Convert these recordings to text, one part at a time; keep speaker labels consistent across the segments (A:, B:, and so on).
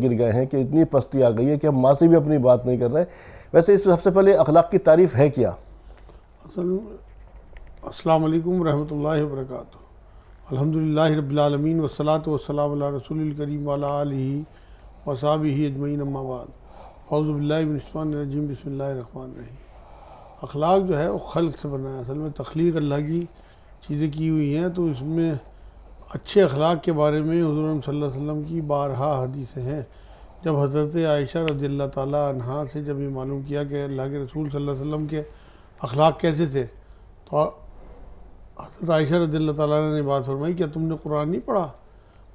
A: गिर गए हैं कि इतनी पस्ती आ गई है कि हम माँ से भी अपनी बात नहीं कर रहे। वैसे इस सबसे पहले अखलाक की तारीफ़ है क्या?
B: अस्सलाम वालेकुम रहमतुल्लाहि व बरकातुहू। अल्हम्दुलिल्लाहि रब्बिल आलमीन वस्सलातु वस्सलामु अला रसूलिल करीम व अला आलिहि व सहाबिहि अजमईन अम्मा बाद। औज़ु बिल्लाहि मिनश शैतानिर रजीम बिस्मिल्लाहिर रहमानिर रहीम। अखलाक जो है वो खल्क़ से बना है, असल में तख्लीक अल्लाह की चीज़ें की हुई हैं। तो इसमें अच्छे अखलाक के बारे में हुज़ूर सल्लल्लाहु अलैहि वसल्लम की बारहा हदीसें हैं। जब हज़रत आयशा रज़ियल्लाहु ताला अन्हा से जब ये मालूम किया कि अल्लाह के रसूल सल्लल्लाहु अलैहि वसल्लम के अखलाक कैसे थे, तो हज़रत आयशा रज़ियल्लाहु ताला ने बात फरमाई, क्या तुमने कुरान नहीं पढ़ा?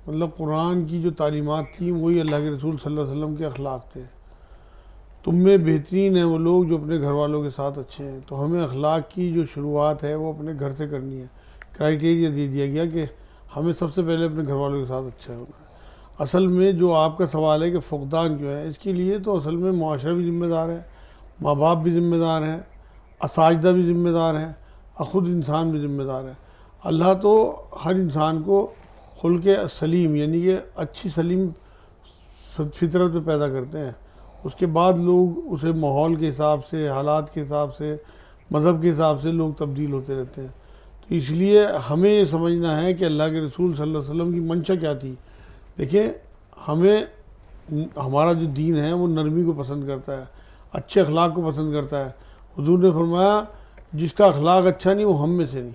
B: मतलब कुरान की जो तालीमात थी वही अल्लाह के रसूल सल्लल्लाहु अलैहि वसल्लम के अखलाक थे। तुम में बेहतरीन है वो लोग जो अपने घर वालों के साथ अच्छे हैं। तो हमें अखलाक की जो शुरुआत है वो अपने घर से करनी है। क्राइटेरिया दे दिया गया कि हमें सबसे पहले अपने घर वालों के साथ अच्छा होना है। असल में जो आपका सवाल है कि फ़ुक़दान क्यों है, इसके लिए तो असल में मुआशरा भी ज़िम्मेदार है, माँ बाप भी ज़िम्मेदार हैं, असातिज़ा भी ज़िम्मेदार हैं और ख़ुद इंसान भी ज़िम्मेदार है। अल्लाह तो हर इंसान को खुल्क़ सलीम यानी कि अच्छी सलीम फितरत पे पैदा करते हैं। उसके बाद लोग उसे माहौल के हिसाब से, हालात के हिसाब से, मज़हब के हिसाब से लोग तब्दील होते रहते हैं। तो इसलिए हमें ये समझना है कि अल्लाह के रसूल सल्लल्लाहु अलैहि वसल्लम की मंशा क्या थी। देखिए, हमें हमारा जो दीन है वो नरमी को पसंद करता है, अच्छे अखलाक को पसंद करता है। हुज़ूर ने फरमाया जिसका अखलाक अच्छा नहीं वो हम में से नहीं।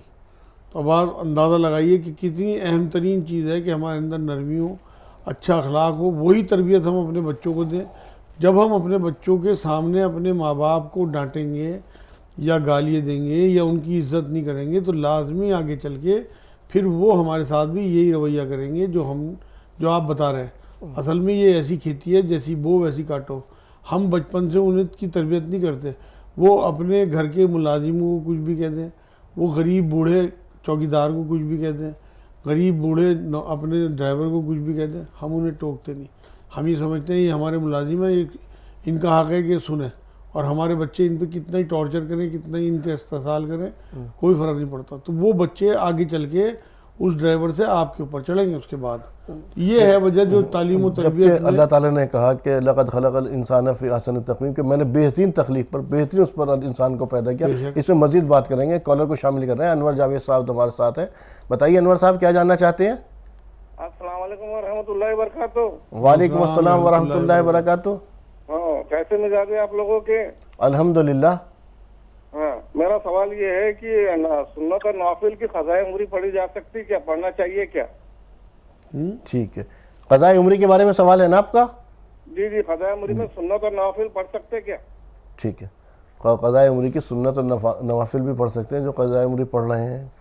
B: तो अब आप अंदाज़ा लगाइए कि कितनी अहम तरीन चीज़ है कि हमारे अंदर नरमी हो, अच्छा अखलाक हो। वही तरबियत हम अपने बच्चों को दें। जब हम अपने बच्चों के सामने अपने माँ बाप को डांटेंगे या गालियाँ देंगे या उनकी इज़्ज़त नहीं करेंगे तो लाजमी आगे चल के फिर वो हमारे साथ भी यही रवैया करेंगे जो आप बता रहे हैं। असल में ये ऐसी खेती है जैसी बो वैसी काटो। हम बचपन से उन्हें की तरबियत नहीं करते। वो अपने घर के मुलाजिमों को कुछ भी कह दें, वो गरीब बूढ़े चौकीदार को कुछ भी कह दें, गरीब बूढ़े अपने ड्राइवर को कुछ भी कह दें, हम उन्हें टोकते नहीं। हम ये समझते हैं ये हमारे मुलाजिम है, इनका हक़ है कि सुने, और हमारे बच्चे इन पे कितना ही टॉर्चर करें, कितना ही इनके इस्तेसाल करें, कोई फ़र्क नहीं पड़ता। तो वो बच्चे आगे चल के उस ड्राइवर से आपके ऊपर चढ़ेंगे। उसके बाद ये है वजह जो तालीम और तरबियत
A: अल्लाह ताला ने कहा कि लक़द खलक़ल इंसान फ़ी अहसन तक़वीम, कि मैंने बेहतरीन तख्लीक पर, बेहतरीन उस पर इंसान को पैदा किया। इसमें मज़ीद बात करेंगे, कॉलर को शामिल कर रहे हैं। अनवर जावेद साहब हमारे साथ हैं। बताइए अनवर साहब, क्या जानना चाहते हैं?
C: अस्सलाम वालेकुम व रहमतुल्लाहि व बरकातुहू।
A: वालेकुम अस्सलाम व रहमतुल्लाहि व बरकातुहू।
C: हाँ, कैसे मिजाज है आप लोगों के?
A: अल्हम्दुलिल्लाह।
C: हाँ, मेरा सवाल ये है कि सुन्नत और नवाफिल की क़ज़ाए उम्री पढ़ी जा सकती क्या, पढ़ना चाहिए क्या?
A: ठीक है, क़ज़ाए उम्री के बारे में सवाल है ना आपका?
C: जी जी, क़ज़ाए उम्री में सुन्नत और नवाफिल पढ़ सकते क्या?
A: ठीक है, क़ज़ाए उम्री की सुन्नत और नवाफिल भी पढ़ सकते हैं जो क़ज़ाए उम्री पढ़ रहे हैं।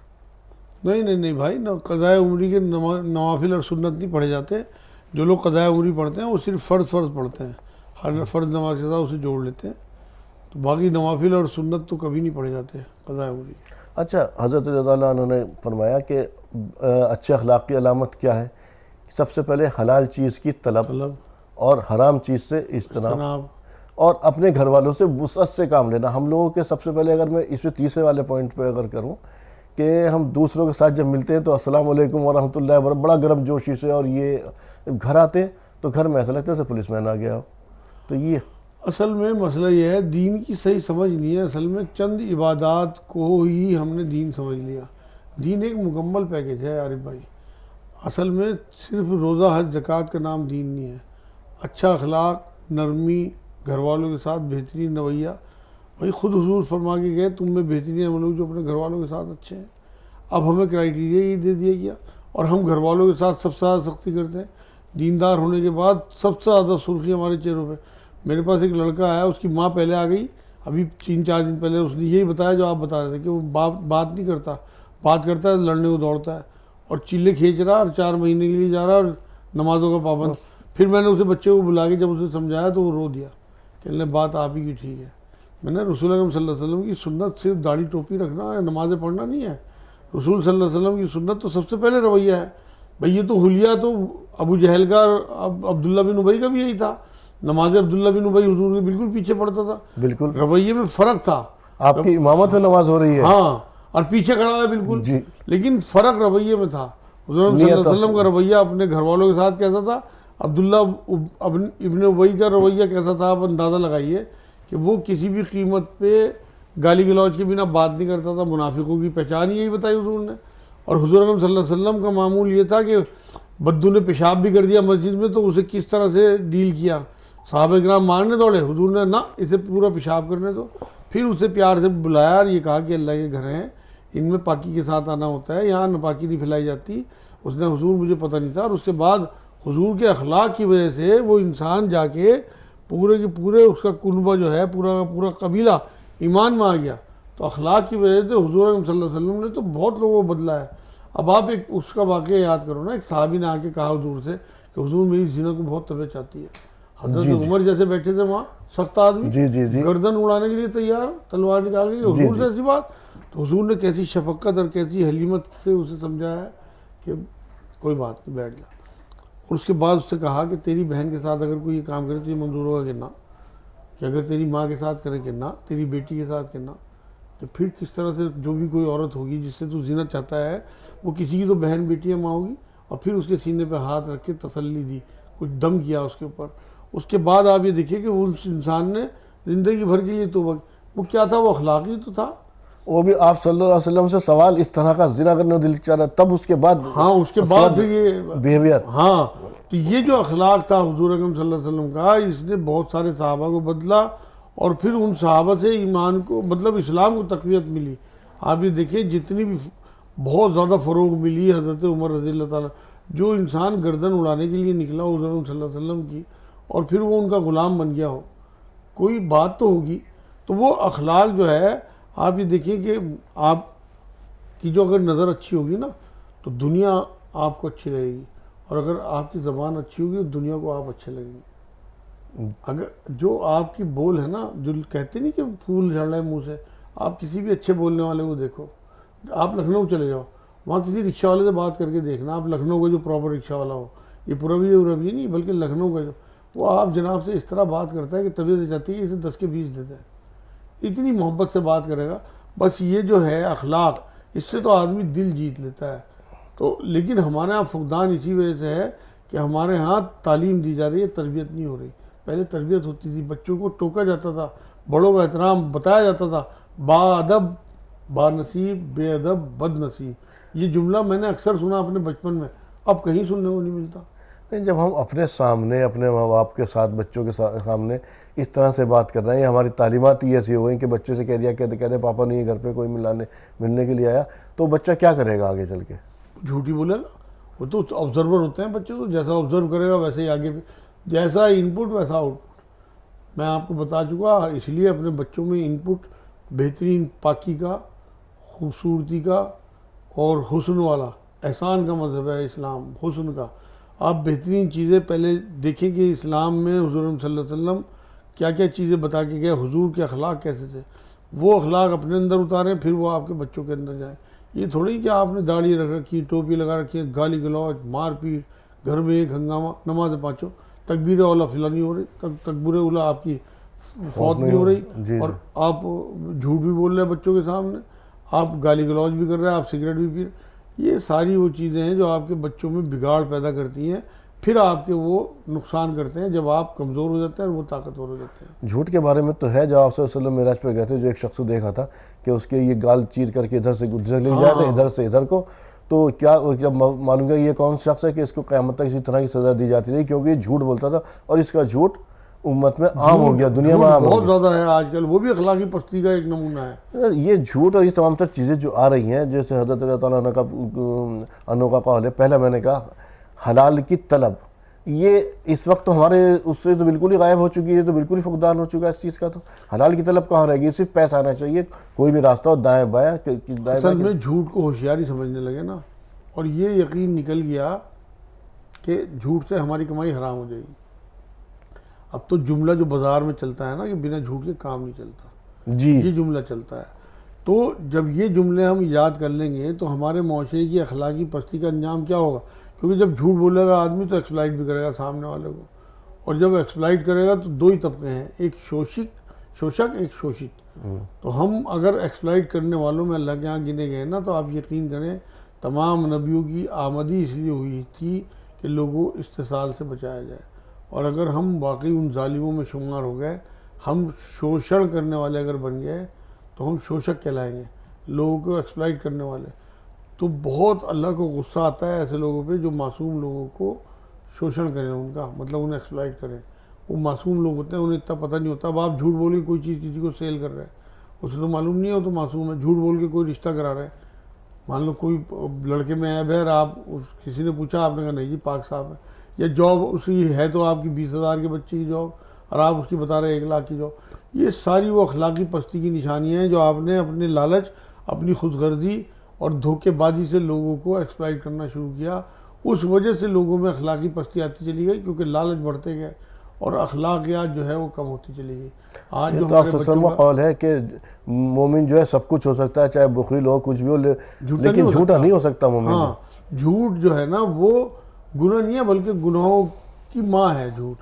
B: नहीं भाई, क़ज़ाए उम्री के नवाफिल और सुन्नत नहीं पढ़े जाते। जो लोग क़ज़ाए उम्री पढ़ते हैं वो सिर्फ फ़र्ज़ पढ़ते हैं, हर फ़र्ज़ नमाज के साथ उसे जोड़ लेते हैं। तो बाकी नवाफिल और सुन्नत तो कभी नहीं पढ़े जाते क़ज़ाए उम्री।
A: अच्छा, हज़रत रज़ियल्लाहु अन्हु ने फरमाया कि अच्छे अखलाक की अलामत क्या है? सबसे पहले हलाल चीज़ की तलब और हराम चीज़ से इज्तनाब और अपने घर वालों से वुसअत से काम लेना। हम लोगों के सबसे पहले, अगर मैं इसमें तीसरे वाले पॉइंट पे अगर करूं कि हम दूसरों के साथ जब मिलते हैं तो अस्सलाम वालेकुम व रहमतुल्लाहि व बड़ा गर्म जोशी से, और ये घर आते हैं तो घर में ऐसा लगता है जैसे पुलिसमैन आ गया हो। तो ये
B: असल में मसला ये है, दीन की सही समझ नहीं है। असल में चंद इबादत को ही हमने दीन समझ लिया। दीन एक मुकम्मल पैकेज है आरिफ भाई। असल में सिर्फ रोज़ा हज ज़कात का नाम दीन नहीं है। अच्छा अखलाक, नरमी, घर वालों के साथ बेहतरीन रवैया, भाई ख़ुद हुजूर फरमा के गए तुम में बेहतरीन हम लोग जो अपने घर वालों के साथ अच्छे हैं। अब हमें क्राइटेरिया ही दे दिया गया और हम घर वालों के साथ सबसे ज़्यादा सख्ती करते हैं। दीनदार होने के बाद सबसे ज़्यादा सुर्खी हमारे चेहरों पर। मेरे पास एक लड़का आया, उसकी माँ पहले आ गई, अभी 3-4 दिन पहले उसने यही बताया जो आप बता रहे थे कि वो बात नहीं करता, बात करता है लड़ने को दौड़ता है और चिल्ले खींच रहा और 4 महीने के लिए जा रहा और नमाज़ों का पाबंद। फिर मैंने उसे बच्चे को बुला के जब उसे समझाया तो वो रो दिया, कहने बात आप ही की ठीक है। मैंने रसूल अकरम सल्लल्लाहु अलैहि वसल्लम की सुन्नत सिर्फ दाढ़ी टोपी रखना है, नमाज़ें पढ़ना नहीं है। रसूल सल्लल्लाहु अलैहि वसल्लम की सुन्नत तो सबसे पहले रवैया है। भाई ये तो हुलिया तो अबू जहल का, अब्दुल्ला बिन उबई का भी यही था। नमाज अब्दुल्ला बिन उबई हुजूर के बिल्कुल पीछे पड़ता था।
A: बिल्कुल
B: रवैये में फ़र्क था।
A: आपकी इमामत में नमाज हो रही है,
B: हाँ, और पीछे खड़ा है बिल्कुल जी, लेकिन फ़र्क रवैये में था। हुजूर सल्लल्लाहु अलैहि वसल्लम का रवैया अपने घर वालों के साथ कैसा था? अब्दुल्ला इब्न उबई का रवैया कैसा था, आप अंदाज़ा लगाइए कि वो किसी भी कीमत पे गाली गलौज के बिना बात नहीं करता था। मुनाफिकों की पहचान यही बताई हुजूर ने। और हुजूर अकरम सल्लल्लाहु अलैहि वसल्लम का मामूल ये था कि बद्दू ने पेशाब भी कर दिया मस्जिद में तो उसे किस तरह से डील किया। साहबे किराम मारने दौड़े, हुजूर ने ना इसे पूरा पेशाब करने दो। फिर उसे प्यार से बुलाया और ये कहा कि अल्लाह के घर हैं, इनमें पाकी के साथ आना होता है, यहाँ नापाकी नहीं फैलाई जाती। उसने हुजूर मुझे पता नहीं था। और उसके बाद हुजूर के अखलाक की वजह से वो इंसान जाके पूरे के पूरे उसका कुनबा जो है, पूरा का पूरा कबीला ईमान में आ गया। तो अखलाक की वजह से हुजूर अकरम सल्लल्लाहु अलैहि वसल्लम ने तो बहुत लोगों को बदला है। अब आप एक उसका वाक़या याद करो ना, एक साहबी ने आके कहा हुजूर से कि हुजूर मेरी ज़िना को बहुत तबीयत चाहती है। हज़रत उमर जैसे बैठे थे वहाँ, सख्त आदमी, गर्दन उड़ाने के लिए तैयार, तलवार निकाल के, हुजूर से ऐसी बात। तो हुजूर ने कैसी शफकत और कैसी हलीमत से उसे समझाया कि कोई बात नहीं, बैठ जा। और उसके बाद उससे कहा कि तेरी बहन के साथ अगर कोई ये काम करे तो ये मंजूर होगा कि ना, कि अगर तेरी माँ के साथ करे कि ना, तेरी बेटी के साथ कि ना, तो फिर किस तरह से जो भी कोई औरत होगी जिससे तू ज़िना चाहता है वो किसी की तो बहन बेटी या माँ होगी। और फिर उसके सीने पे हाथ रख के तसल्ली दी, कुछ दम किया उसके ऊपर। उसके बाद आप ये देखिए कि उस इंसान ने ज़िंदगी भर के लिए तो वो क्या था, वो अखलाकी तो था।
A: वो भी आप सल्लल्लाहु अलैहि वसल्लम से सवाल इस तरह का ज़िना करने को दिल चाह रहा, तब उसके बाद
B: हाँ उसके बाद ये
A: बिहेवियर।
B: हाँ, तो ये जो अखलाक था हुजूर अकरम सल्लल्लाहु अलैहि वसल्लम का, इसने बहुत सारे सहाबा को बदला। और फिर उन सहाबा से ईमान को, मतलब इस्लाम को तक़वियत मिली। आप ये देखिए जितनी भी बहुत ज़्यादा फ़रोग मिली हज़रत उमर रज़ियल्लाहु ताला, जो इंसान गर्दन उड़ाने के लिए निकला हुजूर अकरम सल्लल्लाहु अलैहि वसल्लम की, और फिर वो उनका ग़ुलाम बन गया हो, कोई बात तो होगी। तो वो अखलाक जो है, आप ये देखिए कि आप की जो अगर नज़र अच्छी होगी ना तो दुनिया आपको अच्छी लगेगी, और अगर आपकी ज़बान अच्छी होगी तो दुनिया को आप अच्छे लगेंगे। अगर जो आपकी बोल है ना, जो कहते नहीं कि फूल झड़ रहा है मुँह से, आप किसी भी अच्छे बोलने वाले को देखो। आप लखनऊ चले जाओ, वहाँ किसी रिक्शा वाले से बात करके देखना, आप लखनऊ का जो प्रॉपर रिक्शा वाला हो, ये पुरवी उरवी नहीं बल्कि लखनऊ का जो, वो आप जनाब से इस तरह बात करता है कि तबीयत जाती है कि इसे 10 के 20 देता है, इतनी मोहब्बत से बात करेगा। बस ये जो है अखलाक, इससे तो आदमी दिल जीत लेता है। तो लेकिन हमारे यहाँ फुकदान इसी वजह से है कि हमारे यहाँ तालीम दी जा रही है, तरबियत नहीं हो रही। पहले तरबियत होती थी, बच्चों को टोका जाता था, बड़ों का एहतराम बताया जाता था, बाअदब बानसीब बेअदब बदनसीब, ये जुमला मैंने अक्सर सुना अपने बचपन में, अब कहीं सुनने को नहीं मिलता।
A: नहीं, जब हम अपने सामने, अपने माँ बाप के साथ, बच्चों के सामने इस तरह से बात कर रहे हैं, हमारी तालीमात ही ऐसी हो गई कि बच्चे से कह दिया, कहते पापा नहीं है घर पे, कोई मिलने के लिए आया, तो बच्चा क्या करेगा आगे चल के?
B: झूठ ही बोलेगा। वो तो ऑब्जर्वर होते हैं बच्चे, तो जैसा ऑब्जर्व करेगा वैसे ही आगे, जैसा इनपुट वैसा आउटपुट। मैं आपको बता चुका, इसलिए अपने बच्चों में इनपुट बेहतरीन, पाकी का, खूबसूरती का और हुस्न वाला, एहसान का मज़हब है इस्लाम, हुस्न का। आप बेहतरीन चीज़ें पहले देखें कि इस्लाम में हुज़ूर सल्लल्लाहु अलैहि वसल्लम क्या क्या चीज़ें बता के गए, हुजूर के अखलाक कैसे थे, वो अखलाक अपने अंदर उतारें, फिर वो आपके बच्चों के अंदर जाए। ये थोड़ी कि आपने दाढ़ी रख रखी, टोपी लगा रखी है, गाली गलौज, मारपीट, घर में एक हंगामा, नमाज पाँचों, तकबीर औला फिला नहीं हो रही, तकबीर उला आपकी फौत नहीं हो रही, और आप झूठ भी बोल रहे हैं बच्चों के सामने, आप गाली गलौज भी कर रहे हैं, आप सिगरेट भी पी रहे। ये सारी वो चीज़ें हैं जो आपके बच्चों में बिगाड़ पैदा करती हैं, फिर आपके वो नुकसान करते हैं जब आप कमज़ोर हो जाते हैं और वो ताकतवर हो जाते हैं।
A: झूठ के बारे में तो है, जब आप सल्लल्लाहु अलैहि वसल्लम मेराज पर गए थे, जो एक शख्स को देखा था कि उसके ये गाल चीर करके इधर से उधर ले जाए थे, इधर से इधर को, तो क्या जब मालूम किया ये कौन शख्स है कि इसको क़यामत तक इसी तरह की सज़ा दी जाती थी, क्योंकि झूठ बोलता था, और इसका झूठ उम्मत में आम हो गया, दुनिया में आम
B: बहुत ज़्यादा है आजकल, वो भी अखलाकी पस्ती का एक नमूना है।
A: ये झूठ और ये तमाम तर चीज़ें जो आ रही हैं, जैसे हज़रत अल्लाह ताला का अनोखा कौल है, पहले मैंने कहा हलाल की तलब, ये इस वक्त तो हमारे उससे तो बिल्कुल ही गायब हो चुकी है, तो बिल्कुल ही फुकदान हो चुका है इस चीज़ का। तो हलाल की तलब कहाँ रहेगी? सिर्फ पैसा आना चाहिए, कोई भी रास्ता हो, दाएँ बायाँ।
B: असल में झूठ को होशियारी समझने लगे ना, और ये यकीन निकल गया कि झूठ से हमारी कमाई हराम हो जाएगी। अब तो जुमला जो बाज़ार में चलता है ना कि बिना झूठ के काम नहीं चलता
A: जी,
B: ये जुमला चलता है। तो जब ये जुमले हम याद कर लेंगे तो हमारे माशरे की अखलाकी पस्ती का अंजाम क्या होगा, क्योंकि जब झूठ बोलेगा आदमी तो एक्सप्लाइट भी करेगा सामने वाले को, और जब एक्सप्लाइट करेगा तो दो ही तबके हैं, एक शोषक एक शोषित। तो हम अगर एक्सप्लाइट करने वालों में अल्लाह के यहाँ गिने गए ना, तो आप यकीन करें तमाम नबियों की आमदी इसलिए हुई थी कि लोगों को इस्तेसाल से बचाया जाए। और अगर हम वाकई उन जालिमों में शुमार हो गए, हम शोषण करने वाले अगर बन गए, तो हम शोषक कहलाएंगे, लोगों को एक्सप्लॉइट करने वाले। तो बहुत अल्लाह को गुस्सा आता है ऐसे लोगों पे जो मासूम लोगों को शोषण करें, उनका मतलब उन्हें एक्सप्लॉइट करें। वो मासूम लोग होते हैं, उन्हें इतना पता नहीं होता। अब आप झूठ बोल के कोई चीज़ किसी को सेल कर रहे हैं, उसे तो मालूम नहीं है, वो तो मासूम है। झूठ बोल के कोई रिश्ता करा रहा है, मान लो कोई लड़के में ऐब है और आप किसी ने पूछा, आपने कहा नहीं जी पाक साहब है, या जॉब उसकी है तो आपकी 20,000 के बच्चे की जॉब और आप उसकी बता रहे 1 लाख की जॉब। ये सारी वो अखलाकी पस्ती की निशानियाँ हैं जो आपने अपने लालच, अपनी खुदगर्जी और धोखेबाजी से लोगों को एक्सप्लॉइट करना शुरू किया। उस वजह से लोगों में अखलाकी पस्ती आती चली गई, क्योंकि लालच बढ़ते गए और अखलाकियात जो है वो कम होती चली गई। आज जो
A: तो आप सल्लल्लाहु कौल है कि मोमिन जो है सब कुछ हो सकता है, चाहे बुखील हो, कुछ भी हो, लेकिन झूठा नहीं हो सकता मोमिन।
B: हाँ, झूठ जो है ना वो गुनाह नहीं है, बल्कि गुनाहों की माँ है झूठ।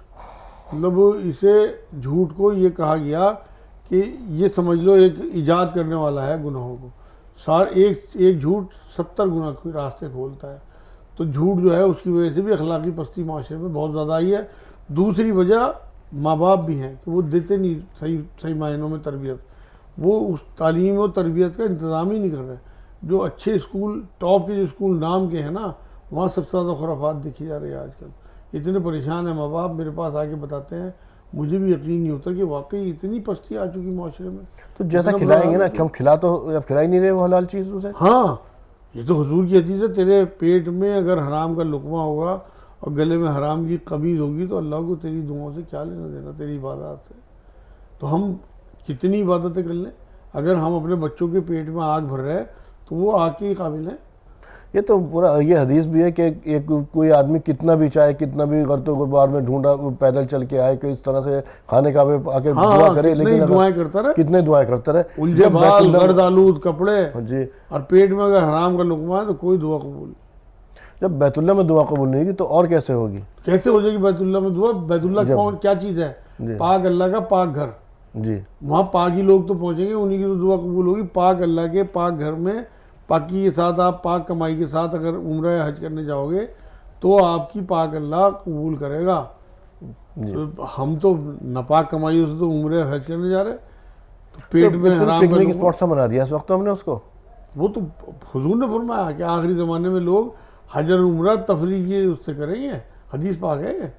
B: मतलब इसे झूठ को ये कहा गया कि ये समझ लो एक ईजाद करने वाला है गुनाहों को। एक झूठ 70 गुना के रास्ते खोलता है। तो झूठ जो है उसकी वजह से भी अखलाकी पस्ती माशरे में बहुत ज़्यादा आई है। दूसरी वजह माँ बाप भी हैं कि वो देते नहीं सही मायनों में तरबियत, वो उस तालीम और तरबियत का इंतज़ाम ही नहीं कर रहे। जो अच्छे स्कूल, टॉप के जो स्कूल नाम के हैं ना, वहाँ सबसे ज़्यादा खुराफात देखी जा रही है आजकल। इतने परेशान हैं माँ बाप, मेरे पास आके बताते हैं, मुझे भी यकीन नहीं होता कि वाकई इतनी पस्ती आ चुकी माशरे में।
A: तो जैसा खिलाएंगे ना, हम खिला तो अब खिला ही नहीं रहे वो हलाल चीज़ उसे।
B: हाँ, ये तो हुजूर की हदीस है, तेरे पेट में अगर हराम का लुकमा होगा और गले में हराम की कमीज होगी तो अल्लाह को तेरी दुआओं से क्या लेना देना, तेरी इबादत से। तो हम कितनी इबादतें कर लें, अगर हम अपने बच्चों के पेट में आग भर रहे हैं तो वो आग के काबिल है।
A: ये तो पूरा ये हदीस भी है कि एक कोई आदमी कितना भी चाहे, कितना भी करते गुरबार में ढूंढा, पैदल चल के आए कि इस तरह से खाने का आके दुआ करे, लेकिन
B: दुआएं करता रहे,
A: कितने दुआएं करता रहे,
B: उलझे बाल, गर्द आलूद कपड़े
A: जी,
B: और पेट में अगर हराम का लुकमा है तो कोई दुआ कबूल।
A: जब बैतुल्ला में दुआ कबूल नहीं होगी तो और कैसे होगी?
B: कैसे हो जाएगी बैतुल्ला में दुआ? बैतुल्ला कौन क्या चीज़ है? पाक अल्लाह का पाक घर
A: जी,
B: वहाँ पाक ही लोग तो पहुँचेंगे, उन्हीं की तो दुआ कबूल होगी। पाक अल्लाह के पाक घर में पाकी के साथ, आप पाक कमाई के साथ अगर उम्रा या हज करने जाओगे तो आपकी पाक अल्लाह कबूल करेगा। तो हम तो नापाक कमाइयों से तो उम्र हज करने जा रहे, तो पेट में हराम का
A: स्पॉट सा बना दिया इस वक्त हमने उसको।
B: वो तो हुजूर ने फरमाया कि आखिरी ज़माने में लोग हज और उम्रा तफरीह के उससे करेंगे, हदीस पाक है।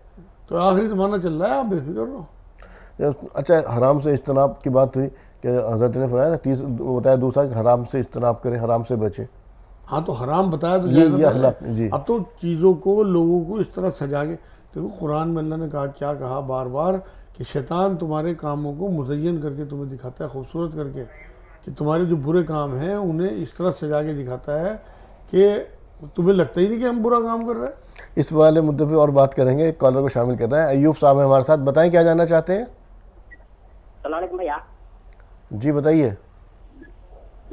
B: तो आखिरी ज़माना चल रहा है, आप बेफिक्र रहो।
A: अच्छा, हराम से इज्तनाब की बात हुई कि हज़रत ने फरमाया ना, बताया दूसरा कि हराम से इज्तनाब करे, हराम से बचे।
B: हाँ, तो हराम बताया तो
A: ये अखलाक जी।
B: अब तो चीज़ों को, लोगों को इस तरह सजा के देखो, कुरान में अल्लाह ने कहा, क्या कहा बार बार कि शैतान तुम्हारे कामों को मुज़य्यन करके तुम्हें दिखाता है, खूबसूरत करके, कि तुम्हारे जो बुरे काम हैं उन्हें इस तरह सजा के दिखाता है कि तुम्हें लगता ही नहीं कि हम बुरा काम कर रहे हैं।
A: इस वाले मुद्दे पे और बात करेंगे, कॉलर को शामिल कर रहे हैं। अयूब साहब है हमारे साथ, बताएं क्या जानना चाहते हैं?
D: अस्सलाम वालेकुम भैया।
A: जी बताइए।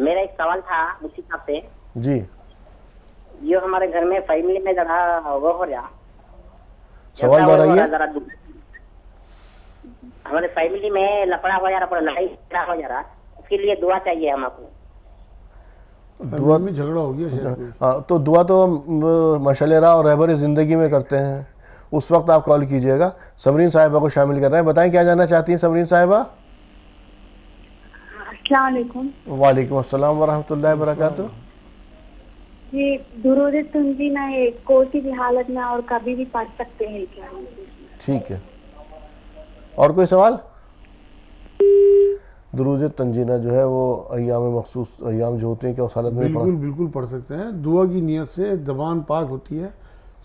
D: मेरा एक सवाल था मुफ्ती साहब से।
A: जी,
D: जो हमारे घर में फैमिली में ज़रा वो हो रहा,
A: सवाल दोहराइए।
D: हमारे फैमिली में लफड़ा हो जा रहा, लड़ाई हो जा रहा, उसके लिए दुआ चाहिए हमको।
B: दुआ में झगड़ा हो गया।
A: हाँ, तो दुआ तो हम मशलरा और रहबर ज़िंदगी में करते हैं, उस वक्त आप कॉल कीजिएगा। सबरीन साहिबा को शामिल कर रहे हैं, बताएं क्या जानना चाहती हैं सबरीन साहिबा?
E: अस्सलाम वालेकुम।
A: वालेकुम अस्सलाम वरहमतुल्लाहि वबरकातुहू।
E: ये दुरूद तंजीना है, कोई सी भी हालत में और कभी भी पढ़ सकते हैं क्या?
A: ठीक है, और कोई सवाल? दुरूद तंजीना जो है वो अय्याम मखसूस अय्याम जो होते हैं क्या उस हालत में
B: बिल्कुल पढ़ सकते हैं। दुआ की नियत से ज़बान पाक होती है,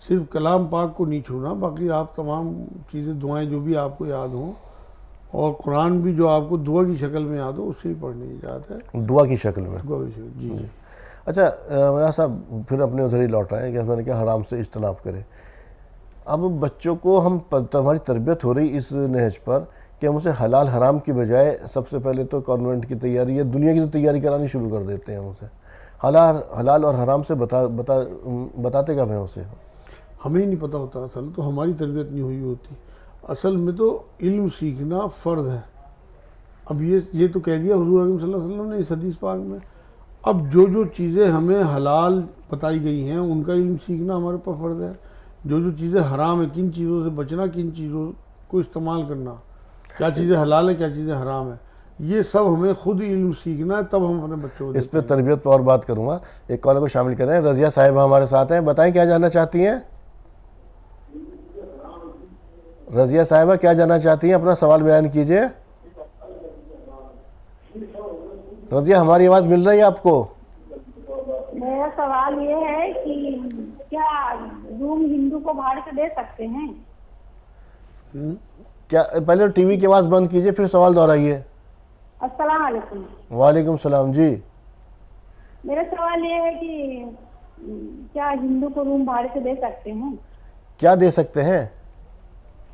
B: सिर्फ कलाम पाक को नहीं छूना, बाकी आप तमाम चीज़ें, दुआएं जो भी आपको याद हों, और कुरान भी जो आपको दुआ की शक्ल में याद हो, उससे ही पढ़ने की इजाज़त है।
A: दुआ की शक्ल में?
B: दुआ की शक्ल, जी।
A: अच्छा मेरा साहब, फिर अपने उधर ही लौट आए कि मैंने क्या हराम से इज्तनाब करें। अब बच्चों को हम, हमारी तरबियत हो रही इस नहज पर कि हम उसे हलाल हराम की बजाय सबसे पहले तो कॉन्वेंट की तैयारी या दुनिया की तो तैयारी करानी शुरू कर देते हैं हम उसे। हलाल और हराम से बताते कब हैं उसे?
B: हमें ही नहीं पता होता, असल तो हमारी तरबियत नहीं हुई होती। असल में तो इल्म सीखना फ़र्ज़ है। अब ये तो कह दिया हुज़ूर अकरम सल्लल्लाहु अलैहि वसल्लम ने इस हदीस पाक में। अब जो चीज़ें हमें हलाल बताई गई हैं उनका इल्म सीखना हमारे पर फ़र्ज़ है, जो जो चीज़ें हराम है, किन चीज़ों से बचना, किन चीज़ों को इस्तेमाल करना, क्या चीज़ें हलाल है, क्या चीज़ें हराम है, ये सब हमें खुद इल्म सीखना है, तब हम अपने बच्चों को
A: इस पर तरबियत पर और बात करूँगा। एक कॉलर को शामिल कर रहे हैं, रज़िया साहिबा हमारे साथ हैं। बताएं क्या जानना चाहती हैं? रज़िया साहिबा क्या जानना चाहती हैं? अपना सवाल बयान कीजिए। रज़िया, हमारी आवाज़ मिल रही है आपको?
E: मेरा सवाल ये है कि क्या रूम हिंदू को भाड़े पे दे सकते हैं?
A: क्या, पहले तो टीवी की आवाज़ बंद कीजिए, फिर सवाल दोहराइए।
E: अस्सलाम वालेकुम।
A: वालेकुम सलाम जी।
E: मेरा सवाल ये है कि क्या हिंदू को रूम भाड़े पे दे सकते हैं?
A: क्या दे सकते हैं?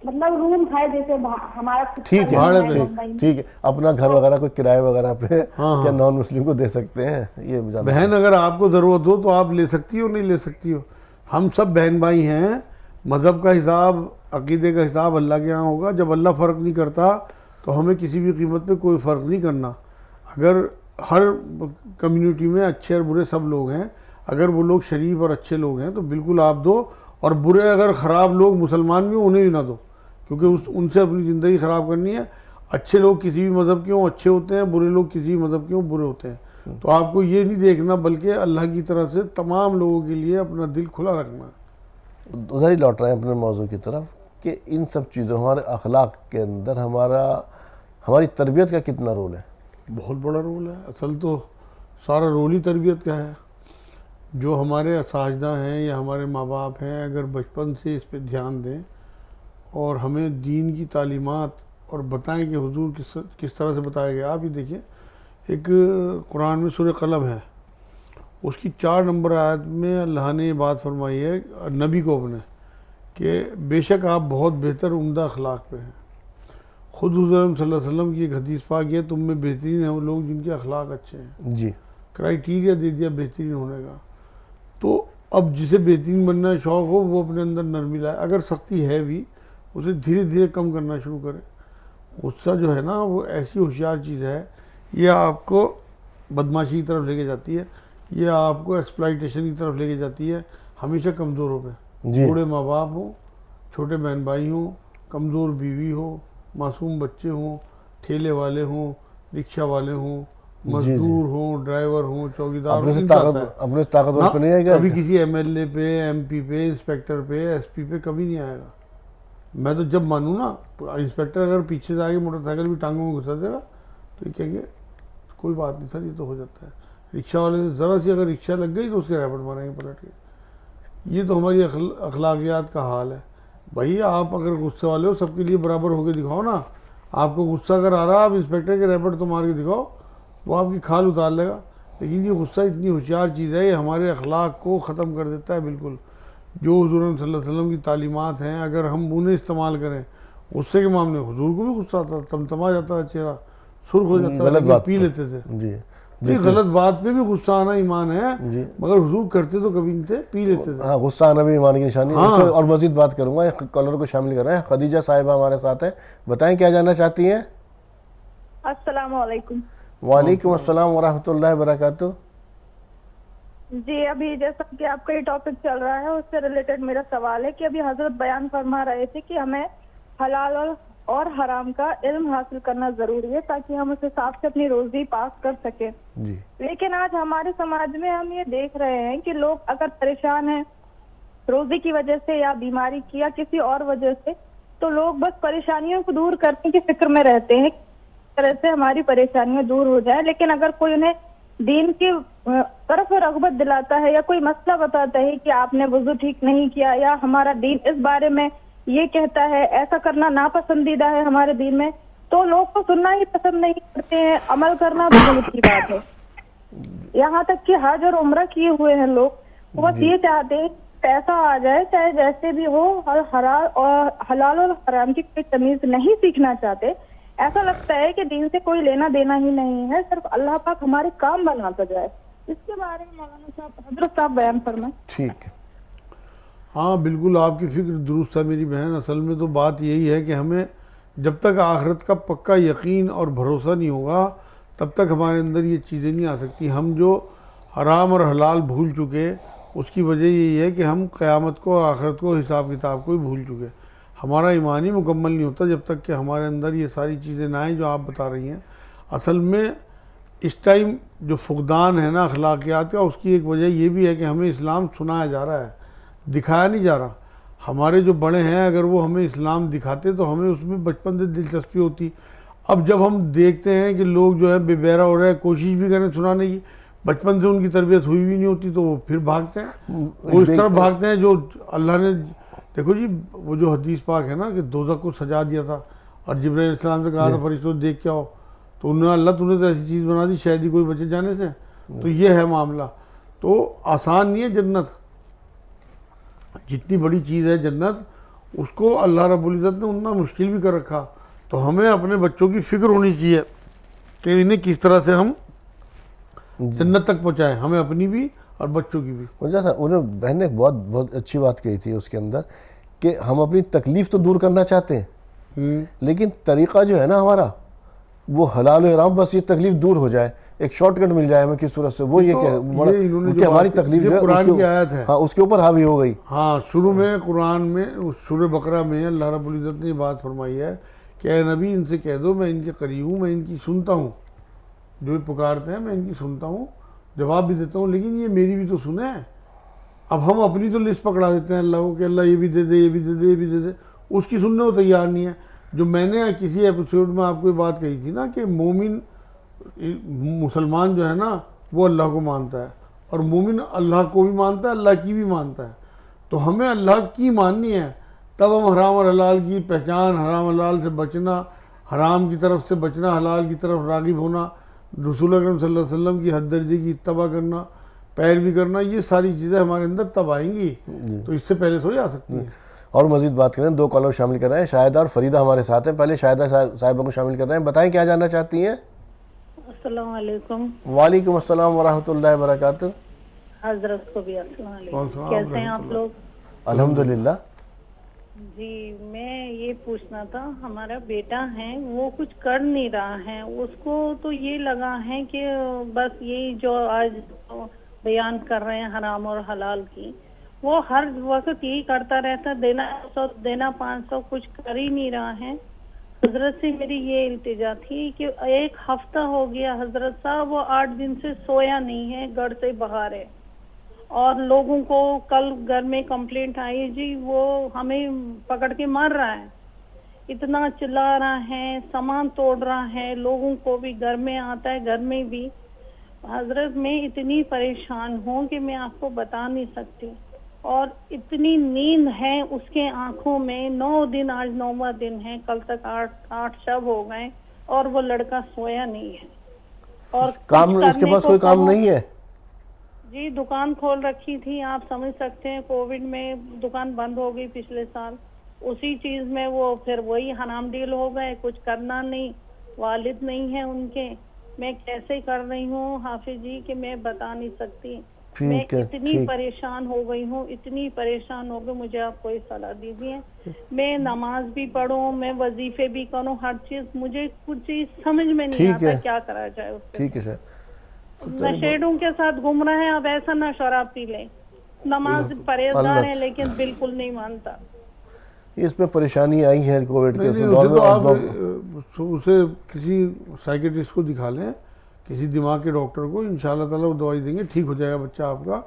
E: मतलब रूम है जैसे हमारा खुद का
A: ठीक
E: रूम
A: है, ठीक है, अपना घर वगैरह कोई किराए वगैरह पे क्या नॉन मुस्लिम को दे सकते हैं? ये
B: बहन, अगर आपको ज़रूरत हो तो आप ले सकती हो, नहीं ले सकती हो। हम सब बहन भाई हैं। मज़हब का हिसाब, अकीदे का हिसाब अल्लाह के यहाँ होगा। जब अल्लाह फ़र्क नहीं करता तो हमें किसी भी कीमत पे कोई फ़र्क नहीं करना। अगर हर कम्युनिटी में अच्छे और बुरे सब लोग हैं, अगर वो लोग शरीफ और अच्छे लोग हैं तो बिल्कुल आप दो, और बुरे अगर ख़राब लोग मुसलमान भी उन्हें भी ना दो, क्योंकि उनसे अपनी ज़िंदगी ख़राब करनी है। अच्छे लोग किसी भी मज़हब के हों अच्छे होते हैं, बुरे लोग किसी भी मज़हब के हों बुरे होते हैं। तो आपको ये नहीं देखना, बल्कि अल्लाह की तरफ से तमाम लोगों के लिए अपना दिल खुला रखना।
A: उधर ही लौट रहे हैं अपने मौजू की तरफ कि इन सब चीज़ों, हमारे अखलाक के अंदर हमारी तरबियत का कितना रोल है?
B: बहुत बड़ा रोल है। असल तो सारा रोल ही तरबियत का है। जो हमारे असातिज़ा हैं या हमारे माँ बाप हैं, अगर बचपन से इस पे ध्यान दें और हमें दीन की तालीमात और बताएं कि हुजूर किस तरह से बताया गया। आप ये देखिए, एक कुरान में सूरह कलम है, उसकी 4 नंबर आयत में अल्लाह ने ये बात फरमाई है नबी को अपने, कि बेशक आप बहुत बेहतर उम्दा अखलाक पे हैं। खुद हुज़ूर सल्लल्लाहु अलैहि वसल्लम की एक हदीस पाक है, तुम में बेहतरीन है वो लोग जिनके अखलाक अच्छे हैं।
A: जी,
B: क्राइटेरिया दे दिया बेहतरीन होने का। तो अब जिसे बेहतरीन बनना है शौक़ हो, वो अपने अंदर नरमी लाए। अगर सख्ती है भी, उसे धीरे धीरे कम करना शुरू करे। गुस्सा जो है ना, वो ऐसी होशियार चीज़ है, ये आपको बदमाशी की तरफ लेके जाती है, ये आपको एक्सप्लॉइटेशन की तरफ लेके जाती है, हमेशा कमज़ोरों पे। बूढ़े माँ बाप हों, छोटे बहन भाई हों, कमज़ोर बीवी हो, मासूम बच्चे हों, ठेले वाले हों, रिक्शा वाले हों, मजदूर हों, ड्राइवर हों, चौकीदार हों,
A: अपने ताकतवर पे नहीं आएगा।
B: कभी किसी एमएलए पे, एमपी पे, इंस्पेक्टर पे, एसपी पे कभी नहीं आएगा। मैं तो जब मानूँ ना, इंस्पेक्टर अगर पीछे से आके मोटरसाइकिल भी टांगों में घुसा देगा तो ये कहेंगे कोई बात नहीं सर, ये तो हो जाता है। रिक्शा वाले से ज़रा सी अगर रिक्शा लग गई तो उसके रैपट मारेंगे पलट के। ये तो हमारी अखलाकियात का हाल है। भाई आप अगर गुस्से वाले हो, सबके लिए बराबर होकर दिखाओ ना। आपको गुस्सा अगर आ रहा है, आप इंस्पेक्टर के रैपट तो मार के दिखाओ, वो आपकी खाल उतार लेगा। लेकिन ये गुस्सा इतनी होशियार चीज़ है, ये हमारे अखलाक को ख़त्म कर देता है बिल्कुल। जो हुज़ूर सल्लल्लाहु अलैहि वसल्लम की तालीमात हैं, अगर हम उन्हें इस्तेमाल करें, गुस्से के मामले में हुज़ूर को भी गुस्सा आता, तमतमा जाता है चेहरा, सुर्ख हो जाता है, पी लेते थे। जी, गलत बात पे भी गुस्सा आना ईमान है, मगर हुजूर करते तो कभी नहीं थे, पी लेते थे।
A: हाँ, गुस्सा आना भी ईमान की निशानी है। हाँ। और मजीद बात करूंगा, एक कॉलर को शामिल कर रहे हैं। खदीजा साहिबा हमारे साथ है, बताएं क्या जानना चाहती हैं?
E: अस्सलाम वालेकुम।
A: वालेकुम अस्सलाम व रहमतुल्लाहि व बरकातुहू।
E: जी, अभी जैसा कि आपका ये टॉपिक चल रहा है, उससे रिलेटेड मेरा सवाल है कि अभी हजरत बयान फरमा रहे थे कि हमें हलाल और हराम का इल्म हासिल करना जरूरी है ताकि हम उस हिसाब से अपनी रोजी पास कर सकें।
A: जी।
E: लेकिन आज हमारे समाज में हम ये देख रहे हैं कि लोग अगर परेशान हैं रोजी की वजह से या बीमारी की या किसी और वजह से, तो लोग बस परेशानियों को दूर करने की फिक्र में रहते हैं, तरह से हमारी परेशानियां दूर हो जाए। लेकिन अगर कोई उन्हें दीन की तरफ रग़बत दिलाता है या कोई मसला बताता है कि आपने वुज़ू ठीक नहीं किया या हमारा दीन इस बारे में ये कहता है, ऐसा करना नापसंदीदा है हमारे दीन में, तो लोग को सुनना ही पसंद नहीं करते हैं, अमल करना बहुत की बात है। यहाँ तक कि हज और उम्रा किए हुए हैं लोग, वो बस ये चाहते हैं पैसा आ जाए चाहे जैसे भी हो, और हलाल और हराम की कोई तमीज नहीं सीखना चाहते। ऐसा लगता है कि दीन से कोई लेना देना ही नहीं है, सिर्फ अल्लाह पाक हमारे काम बनाता जाए। इसके बारे में मौलाना साहब, हजरत साहब बयान फरमाएं।
A: ठीक है।
B: हाँ बिल्कुल, आपकी फिक्र दुरुस्त है मेरी बहन। असल में तो बात यही है कि हमें जब तक आखिरत का पक्का यकीन और भरोसा नहीं होगा, तब तक हमारे अंदर ये चीज़ें नहीं आ सकती। हम जो हराम और हलाल भूल चुके, उसकी वजह यही है कि हम क़यामत को, आखिरत को, हिसाब किताब को ही भूल चुके। हमारा ईमान ही मुकम्मल नहीं होता जब तक कि हमारे अंदर ये सारी चीज़ें ना आएँ जो आप बता रही हैं। असल में इस टाइम जो फुकदान है ना अखलाकियात का, उसकी एक वजह ये भी है कि हमें इस्लाम सुनाया जा रहा है, दिखाया नहीं जा रहा। हमारे जो बड़े हैं अगर वो हमें इस्लाम दिखाते तो हमें उसमें बचपन से दिलचस्पी होती। अब जब हम देखते हैं कि लोग जो है बेबहरा हो रहे हैं, कोशिश भी करें सुनाने की, बचपन से उनकी तरबियत हुई भी नहीं होती तो वो फिर भागते हैं, वो इस तरफ भागते हैं जो अल्लाह ने, देखो जी वो जो हदीस पाक है ना कि दोज़ख को सजा दिया था और जिब्राइल अलैहिस्सलाम से कहा था फरिश्तों देख के आओ, तो उन्होंने अल्लाह तूने तो ऐसी चीज़ बना दी शायद ही कोई बचे जाने से। तो ये है मामला। तो आसान नहीं है जन्नत, जितनी बड़ी चीज़ है जन्नत उसको अल्लाह रब्बुल इज़्ज़त ने उतना मुश्किल भी कर रखा। तो हमें अपने बच्चों की फ़िक्र होनी चाहिए कि इन्हें किस तरह से हम जन्नत तक पहुँचाएँ, हमें अपनी भी और बच्चों की भी।
A: मुझे था उन्हें बहन ने बहुत अच्छी बात कही थी उसके अंदर कि हम अपनी तकलीफ़ तो दूर करना चाहते हैं, लेकिन तरीक़ा जो है ना हमारा वो हलाल और हराम, बस ये तकलीफ दूर हो जाए, एक शॉर्टकट मिल जाए हमें किस सूरत से, वो ये कि हमारी तकलीफ जो
B: कुरान की आयत है,
A: हाँ उसके ऊपर हावी हो गई।
B: हाँ, शुरू में कुरान में उस सूरह बकरा में अल्लाह रब्बुल इज़्ज़त ने ये बात फरमाई है कि ए नबी इनसे कह दो मैं इनके करीब हूँ, मैं इनकी सुनता हूँ, जो ये पुकारते हैं मैं इनकी सुनता हूँ, जवाब भी देता हूँ, लेकिन ये मेरी भी तो सुने। अब हम अपनी तो लिस्ट पकड़ा देते हैं अल्लाह को कि अल्लाह ये भी दे दे, ये भी दे दे, ये भी दे दे, उसकी सुनने को तैयार नहीं है। जो मैंने किसी एपिसोड में आपको ये बात कही थी ना कि मोमिन मुसलमान जो है ना वो अल्लाह को मानता है और मोमिन अल्लाह को भी मानता है, अल्लाह की भी मानता है। तो हमें अल्लाह की माननी है, तब हम हराम और हलाल की पहचान, हराम हलाल से बचना, हराम की तरफ से बचना, हलाल की तरफ रागिब होना, रसूल अकरम सल्लल्लाहु अलैहि वसल्लम की हद दर्जे की इत्तबा करना, पैरवी करना, ये सारी चीज़ें हमारे अंदर तब आएंगी। तो इससे पहले थोड़ी आ सकती हैं।
A: और मजीद बात करें, दो कॉलर शामिल कर रहे हैं, शाहिदा और फरीदा हमारे साथ हैं। पहले शाहिदा साहिबा को शामिल कर रहे हैं, बताएं क्या जानना चाहती हैं।
F: अस्सलाम वालेकुम।
A: वालेकुम अस्सलाम व रहमतुल्लाहि व बरकातुहू।
F: हजरत को भी अस्सलाम वालेकुम। कैसे हैं आप लोग?
A: अल्हम्दुलिल्लाह।
F: जी, मैं ये पूछना था, हमारा बेटा है वो कुछ कर नहीं रहा है, उसको तो ये लगा है कि बस यही जो आज बयान कर रहे हैं हराम और हलाल की, वो हर वक्त यही करता रहता, देना 100 देना 500, कुछ कर ही नहीं रहा है। हजरत से मेरी ये इल्तिजा थी कि 1 हफ्ता हो गया हजरत साहब, वो 8 दिन से सोया नहीं है, घर से बाहर है। और लोगों को कल घर में कंप्लेंट आई जी, वो हमें पकड़ के मार रहा है, इतना चिल्ला रहा है, सामान तोड़ रहा है, लोगों को भी घर में आता है, घर में भी। हजरत मैं इतनी परेशान हूँ कि मैं आपको बता नहीं सकती। और इतनी नींद है उसके आंखों में, 9 दिन, आज 9वां दिन है, कल तक 8 शब हो गए और वो लड़का सोया नहीं है। और
A: काम उसके पास कोई काम नहीं है
F: जी, दुकान खोल रखी थी, आप समझ सकते हैं, कोविड में दुकान बंद हो गई पिछले साल, उसी चीज में वो फिर वही हराम डील हो गए, कुछ करना नहीं, वालिद नहीं है उनके। मैं कैसे कर रही हूँ हाफिज जी कि मैं बता नहीं सकती। मैं इतनी परेशान हो गई हूँ, इतनी परेशान हो गई, मुझे आप कोई सलाह दीजिए। मैं नमाज भी पढ़ूं, मैं वजीफे भी करूं, हर चीज, मुझे कुछ चीज समझ में नहीं आता क्या करा जाए उससे।
A: ठीक है सर।
F: नशेड़ों के साथ घूम रहे हैं, अब ऐसा ना शराब पी ले, नमाज परहेजगार है लेकिन बिल्कुल नहीं मानता।
A: इसमें परेशानी आई है कोविड के
B: दौर में। आप उसे किसी साइकेट्रिस्ट को दिखा लें, किसी दिमाग के डॉक्टर को, इंशाल्लाह ताला वो दवाई देंगे, ठीक हो जाएगा बच्चा आपका।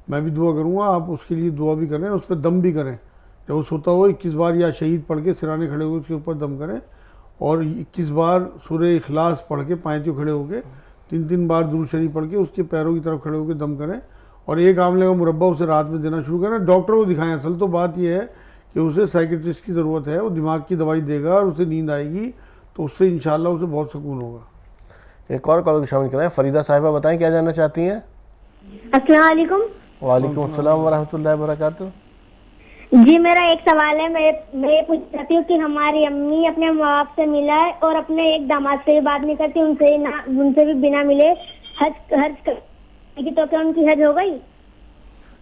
B: मैं भी दुआ करूँगा, आप उसके लिए दुआ भी करें, उस पर दम भी करें। जब वो सोता हो 21 बार या शहीद पढ़ के सिराने खड़े होकर उसके ऊपर दम करें, और 21 बार सूरह इखलास पढ़ के पायतियों खड़े होकर 3-3 बार दुरूद शरीफ पढ़ के उसके पैरों की तरफ खड़े होकर दम करें, और 1 आंवले का मुरब्बा उसे रात में देना शुरू करें। डॉक्टर को दिखाएं। असल तो बात यह है कि उसे साइकेट्रिस्ट की ज़रूरत है, वो दिमाग की दवाई देगा और उसे नींद आएगी, तो उससे इंशाल्लाह उसे बहुत सुकून होगा।
A: एक और कॉल शामिल कराएं। फरीदा साहिबा, बताएं क्या जानना चाहती हैं।
G: अस्सलाम वालेकुम।
A: वालेकुम अस्सलाम व रहमतुल्लाहि व बरकातुहू।
G: जी, मेरा एक सवाल है। मैं ये पूछ चाहती हूँ कि हमारी अम्मी अपने माँ बाप से मिला है और अपने एक दामाद से भी बात नहीं करती, उनसे भी बिना मिले हज की, तो क्या उनकी हज हो गई?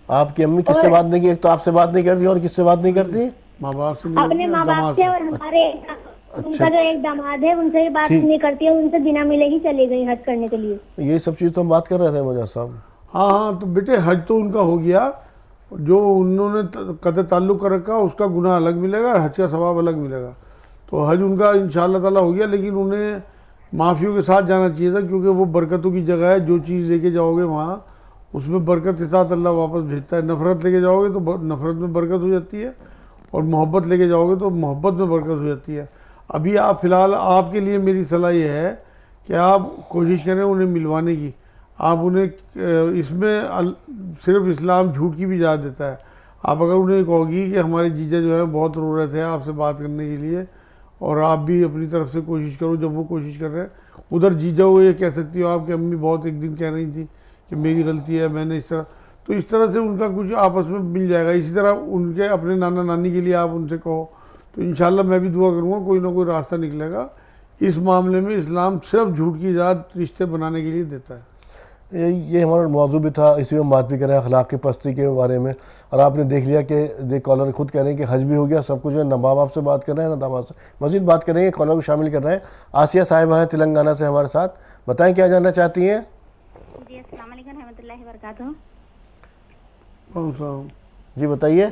A: आपकी अम्मी किससे बात नहीं की? एक तो आपसे बात नहीं करती और किससे बात नहीं करती?
B: माँ बाप से।
G: अपने माँ बाप से, और हमारे उनका जो एक दामाद है उनसे भी बात नहीं करती है, उनसे बिना मिले ही चली गई हज करने के लिए।
A: ये सब चीज़ तो हम बात कर रहे थे मुझे साहब।
B: हाँ हाँ, तो बेटे हज तो उनका हो गया, जो उन्होंने कतई ताल्लुक़ कर रखा उसका गुनाह अलग मिलेगा, हज का सवाब अलग मिलेगा। तो हज उनका इंशाअल्लाह ताला हो गया, लेकिन उन्हें माफ़ियों के साथ जाना चाहिए था, क्योंकि वो बरकतों की जगह है। जो चीज़ लेके जाओगे वहाँ उसमें बरकत के साथ अल्लाह वापस भेजता है। नफ़रत लेके जाओगे तो नफ़रत में बरकत हो जाती है, और मोहब्बत लेके जाओगे तो मोहब्बत में बरकत हो जाती है। अभी आप फ़िलहाल आपके लिए मेरी सलाह ये है कि आप कोशिश करें उन्हें मिलवाने की। आप उन्हें इसमें सिर्फ इस्लाम झूठ की भी इजाज़त देता है। आप अगर उन्हें कहोगी कि हमारे जीजा जो है बहुत रो रहे थे आपसे बात करने के लिए, और आप भी अपनी तरफ से कोशिश करो, जब वो कोशिश कर रहे हैं उधर जीजा हो ये कह सकती हो आपकी अम्मी बहुत एक दिन कह रही थी कि मेरी गलती है, मैंने इस तरह, तो इस तरह से उनका कुछ आपस में मिल जाएगा। इसी तरह उनके अपने नाना नानी के लिए आप उनसे कहो, तो इंशाल्लाह मैं भी दुआ करूँगा कोई ना कोई रास्ता निकलेगा। इस मामले में इस्लाम सिर्फ झूठ की इजाज़त रिश्ते बनाने के लिए देता है।
A: ये हमारा मौजू भी था, इसी में बात भी करें अखलाक की पस्ती के बारे में। और आपने देख लिया कि कॉलर खुद कह रहे हैं कि हज भी हो गया, सब कुछ है, ना माँ बाप से बात कर रहे हैं ना दामाद से। मज़ीद बात करेंगे, कॉलर को शामिल कर रहे हैं। आसिया साहिबा है तेलंगाना से हमारे साथ, बताएं क्या जानना चाहती हैं।
H: जी अस्सलाम वालेकुम रहमतुल्लाहि व बरकातहू।
A: जी बताइए।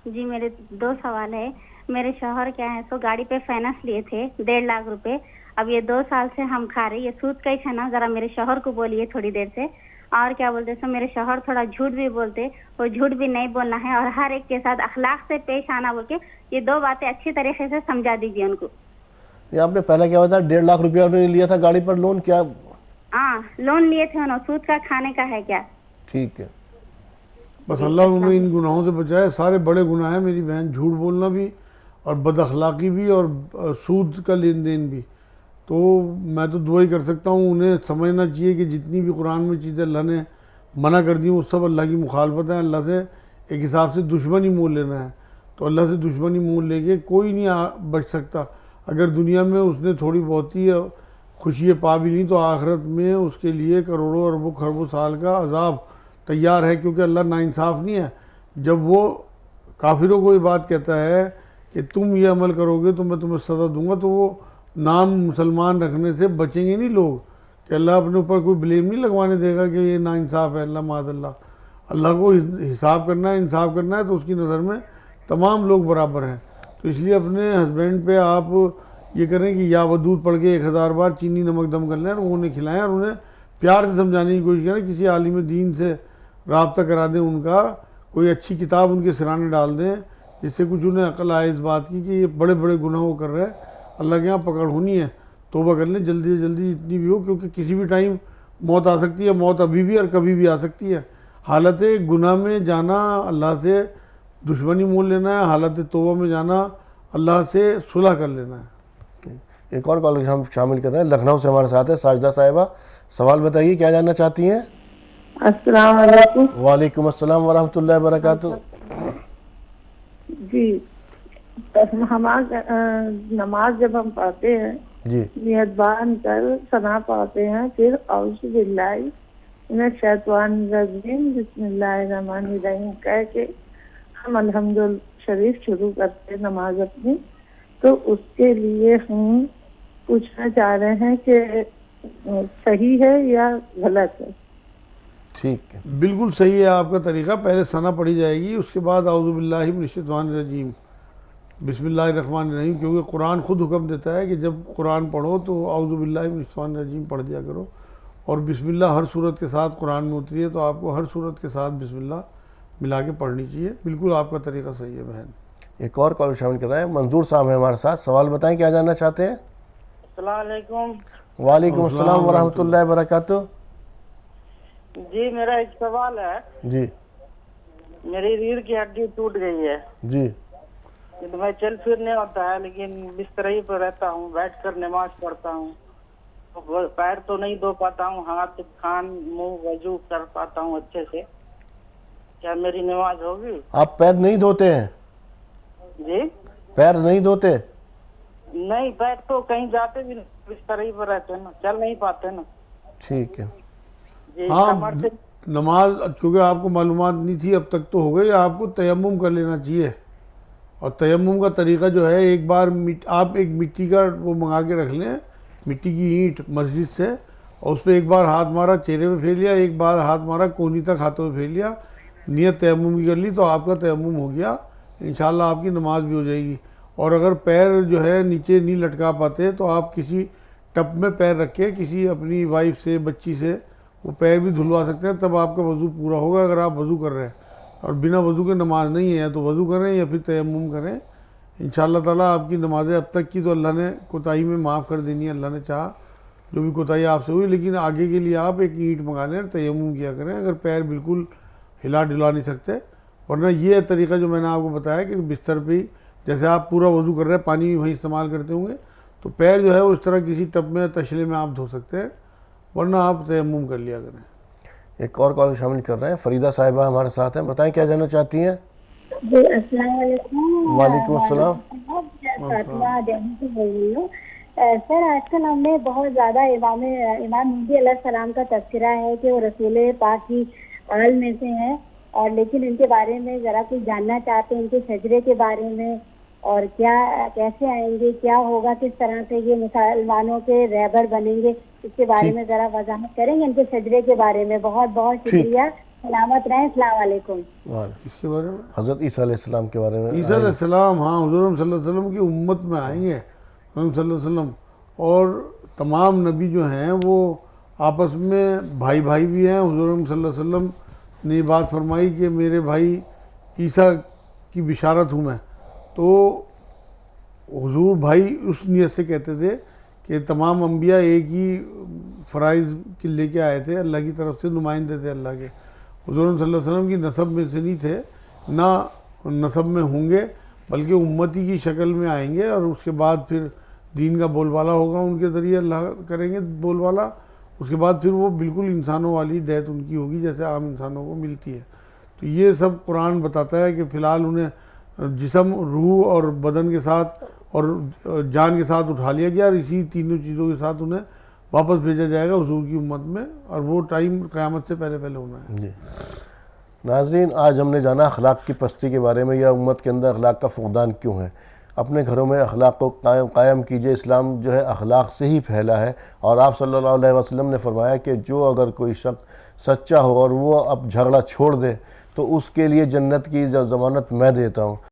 H: जी मेरे दो सवाल है। मेरे शौहर क्या है सो गाड़ी पे फाइनेंस लिए थे 1.5 लाख रुपए। अब ये 2 साल से हम खा रहे, ये सूद का ही है ना, जरा मेरे शौहर को बोलिए थोड़ी देर से। और क्या बोलते सो मेरे शौहर थोड़ा झूठ भी बोलते, वो झूठ भी नहीं बोलना है, और हर एक के साथ अखलाक से पेश आना बोल के, ये 2 बातें अच्छी तरीके से समझा दीजिए उनको।
A: ये आपने पहले क्या बताया, 1.5 लाख रुपया उन्होंने लिया था गाड़ी पर लोन, क्या?
H: हाँ लोन लिए थे उन्होंने, सूद का खाने का है क्या?
A: ठीक है,
B: बस अल्लाह उन्हें इन गुनाहों से बचाए। सारे बड़े गुनाह हैं मेरी बहन, झूठ बोलना भी और बदअखलाकी भी और सूद का लेन देन भी। तो मैं तो दुआ ही कर सकता हूँ, उन्हें समझना चाहिए कि जितनी भी कुरान में चीज़ें अल्लाह ने मना कर दी वो सब अल्लाह की मुखालफत है। अल्लाह से एक हिसाब से दुश्मनी मोल लेना है, तो अल्लाह से दुश्मनी मोल लेके कोई नहीं बच सकता। अगर दुनिया में उसने थोड़ी बहुत ही खुशियाँ पा भी ली तो आखिरत में उसके लिए करोड़ों अरबों खरबों साल का अजाब तैयार है, क्योंकि अल्लाह नाइंसाफ़ नहीं है। जब वो काफिरों को ये बात कहता है कि तुम ये अमल करोगे तो मैं तुम्हें सज़ा दूंगा, तो वो नाम मुसलमान रखने से बचेंगे नहीं लोग, कि अल्लाह अपने ऊपर कोई ब्लेम नहीं लगवाने देगा कि ये नाइंसाफ़ है। अल्लाह माज़अल्लाह, अल्लाह को हिसाब करना है, इंसाफ करना है, तो उसकी नज़र में तमाम लोग बराबर हैं। तो इसलिए अपने हस्बैंड पे आप ये करें कि या वदूद पढ़ के 1000 बार चीनी नमक दम कर लें और वो उन्हें खिलाएँ, और उन्हें प्यार से समझाने की कोशिश करें। किसी आलिम दीन से राब्ता करा दें उनका, कोई अच्छी किताब उनके सिराने डाल दें, जिससे कुछ उन्हें अकल आए इस बात की कि ये बड़े बड़े गुनाह वो कर रहे हैं, अल्लाह के यहाँ पकड़ होनी है, तौबा कर लें जल्दी से जल्दी जितनी भी हो, क्योंकि किसी भी टाइम मौत आ सकती है। मौत अभी भी और कभी भी आ सकती है। हालत गुनाह में जाना अल्लाह से दुश्मनी मोल लेना है, हालत तौबा में जाना अल्लाह से सुलह कर लेना है।
A: एक और कॉल हम शामिल कर रहे हैं, लखनऊ से हमारे साथ है साजिदा साहिबा। सवाल बताइए, क्या जानना चाहती हैं।
I: अस्सलाम वालेकुम।
A: वालेकुम अस्सलाम वरहमतुल्लाहि वबरकातुहू।
I: जी हम नमाज जब हम पढ़ते हैं
A: जी,
I: नियतबान कर सना पाते हैं, फिर औज़ु बिल्लाहि मिनश शैतानिर रजीम बिस्मिल्लाहिर्रहमानिर रहीम कह के हम अल्हम्दुलिल्लाह शरीफ शुरू करते हैं नमाज अपनी। तो उसके लिए हम पूछना चाह रहे हैं कि सही है या गलत है।
A: ठीक है,
B: बिल्कुल सही है आपका तरीका। पहले सना पढ़ी जाएगी, उसके बाद औज़ु बिल्लाहि मिनश शैतानिर रजीम बिस्मिल्लाहिर्रहमानिर्रहीम, क्योंकि कुरान खुद हुक्म देता है कि जब कुरान पढ़ो तो औज़ु बिल्लाहि मिनश शैतानिर रजीम पढ़ दिया करो। और बिस्मिल्लाह हर सूरत के साथ कुरान में उतरी है, तो आपको हर सूरत के साथ बिस्मिल्लाह मिला के पढ़नी चाहिए। बिल्कुल आपका तरीका सही है बहन।
A: एक और कॉल शामिल कर रहे हैं, मंजूर साहब है हमारे साथ। सवाल बताएं, क्या जानना चाहते हैं।
J: अस्सलाम वालेकुम।
A: वालेकुम अस्सलाम वरहमतुल्लाहि वबरकातुहू।
J: जी मेरा एक सवाल है।
A: जी,
J: मेरी रीढ़ की हड्डी टूट गई है
A: जी,
J: तो मैं चल फिर नहीं होता है, लेकिन बिस्तर ही पर रहता हूँ, बैठ कर नमाज पढ़ता हूँ। तो पैर तो नहीं धो पाता हूँ, हाथ कान मुंह वजू कर पाता हूँ अच्छे से। क्या मेरी नमाज होगी?
A: आप पैर नहीं धोते हैं?
J: जी
A: पैर नहीं धोते?
J: नहीं, पैर तो कहीं जाते भी नहीं, बिस्तर ही पर रहते हैं ना, चल नहीं पाते ना।
A: ठीक है।
B: हाँ, नमाज क्योंकि आपको मालूमात नहीं थी, अब तक तो हो गई। आपको तयम्मुम कर लेना चाहिए, और तयम्मुम का तरीका जो है, एक बार आप एक मिट्टी का वो मंगा के रख लें, मिट्टी की ईंट मस्जिद से, और उस पर एक बार हाथ मारा, चेहरे पे फेर लिया, एक बार हाथ मारा, कोहनी तक हाथों में फेर लिया, नियत तयम्मुम की कर ली, तो आपका तयम्मुम हो गया, इंशाल्लाह आपकी नमाज भी हो जाएगी। और अगर पैर जो है नीचे नहीं लटका पाते तो आप किसी टब में पैर रख के किसी अपनी वाइफ से, बच्ची से वो पैर भी धुलवा सकते हैं, तब आपका वज़ू पूरा होगा। अगर आप वज़ू कर रहे हैं और बिना वज़ू के नमाज नहीं है तो वज़ू करें या फिर तयम्मुम करें, इंशाअल्लाह ताला आपकी नमाज़ें अब तक की तो अल्लाह ने कोताही में माफ़ कर देनी है, अल्लाह ने चाहा जो भी कोताही आपसे हुई। लेकिन आगे के लिए आप एक ईंट मंगा लें, तयम्मुम किया करें अगर पैर बिल्कुल हिला डुला नहीं सकते। वरना ये तरीका जो मैंने आपको बताया कि बिस्तर पे ही जैसे आप पूरा वज़ू कर रहे हैं, पानी वहीं इस्तेमाल करते होंगे, तो पैर जो है उस तरह किसी टब में, तशले में आप धो सकते हैं, वरना आप तयम्मुम कर लिया करें।
A: एक और कॉल शामिल कर रहे हैं, फरीदा साहिबा हमारे साथ हैं, बताएं क्या जानना चाहती हैं।
G: जी अस्सलाम वालेकुम।
A: वालेकुम अस्सलाम।
G: सर आजकल हमने बहुत ज़्यादा इमाम मेहदी अलैहिस्सलाम का तज़किरा है कि वो रसूल पाक की आल में से हैं, और लेकिन इनके बारे में ज़रा कुछ जानना चाहते हैं, इनके सजरे के बारे में, और क्या कैसे आएंगे, क्या होगा, किस तरह से ये मुसलमानों के रहबर बनेंगे, इसके बारे में ज़रा वजाहत करेंगे, इनके सजरे के बारे में। बहुत बहुत शुक्रिया, सलामत रहें, अस्सलाम वालेकुम।
B: इसके बारे में
A: हज़रत ईसा अलैहिस्सलाम के बारे में।
B: ईसा अलैहिस्सलाम, हाँ, हुज़ूर सल्लल्लाहु अलैहि वसल्लम की उम्मत में आएंगे, सल्लल्लाहु अलैहि वसल्लम, और तमाम नबी जो हैं वो आपस में भाई भाई भी हैं। हुज़ूर सल्लल्लाहु अलैहि वसल्लम ने ये बात फरमाई कि मेरे भाई ईसा की बिशारत हूँ मैं, तो हुज़ूर भाई उस नियत से कहते थे कि तमाम अंबिया एक ही फ़राइज़ के लेके आए थे, अल्लाह की तरफ से नुमाइंदे थे अल्लाह के। हुज़ूर सल्लल्लाहु अलैहि वसल्लम की नसब में से नहीं थे, ना नसब में होंगे, बल्कि उम्मती की शक्ल में आएंगे, और उसके बाद फिर दीन का बोलबाला होगा उनके ज़रिए, अल्लाह करेंगे बोलबाला। उसके बाद फिर वो बिल्कुल इंसानों वाली डेथ उनकी होगी जैसे आम इंसानों को मिलती है। तो ये सब कुरान बताता है कि फ़िलहाल उन्हें जिस्म, रूह और बदन के साथ और जान के साथ उठा लिया गया, और इसी तीनों चीज़ों के साथ उन्हें वापस भेजा जाएगा हुजूर की उम्मत में, और वो टाइम क़यामत से पहले पहले होना है।
A: जी नाज़रीन, आज हमने जाना अखलाक की पस्ती के बारे में, या उम्मत के अंदर अखलाक का फुक़दान क्यों है। अपने घरों में अखलाक को कायम कीजिए। इस्लाम जो है अखलाक से ही फैला है, और आप सल्लल्लाहु अलैहि वसल्लम ने फरमाया कि जो अगर कोई शख्स सच्चा हो और वो अब झगड़ा छोड़ दे तो उसके लिए जन्नत की ज़मानत मैं देता हूँ।